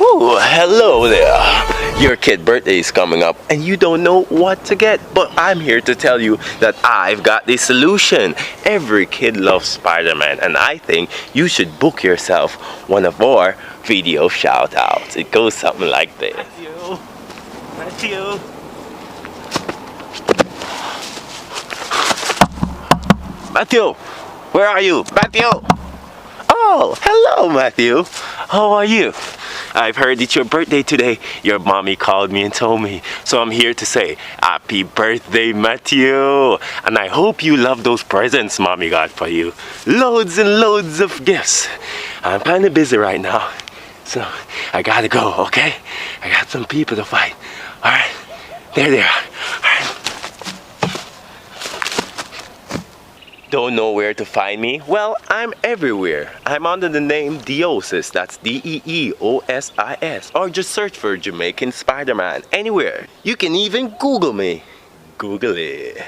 Ooh, hello there. Your kid's birthday is coming up and you don't know what to get, but I'm here to tell you that I've got the solution. Every kid loves Spider-Man and I think you should book yourself one of our video shout-outs. It goes something like this. Matthew. Matthew, where are you? Matthew! Oh, hello Matthew. How are you? I've heard it's your birthday today. Your mommy called me and told me. So I'm here to say happy birthday, Matthew. And I hope you love those presents mommy got for you. Loads and loads of gifts. I'm kind of busy right now. So I gotta go, okay? I got some people to fight. Alright, there they are. Alright. Don't know where to find me? Well, I'm everywhere. I'm under the name Deosis, that's D-E-E-O-S-I-S. Or just search for Jamaican Spiderman anywhere. You can even Google me. Google it.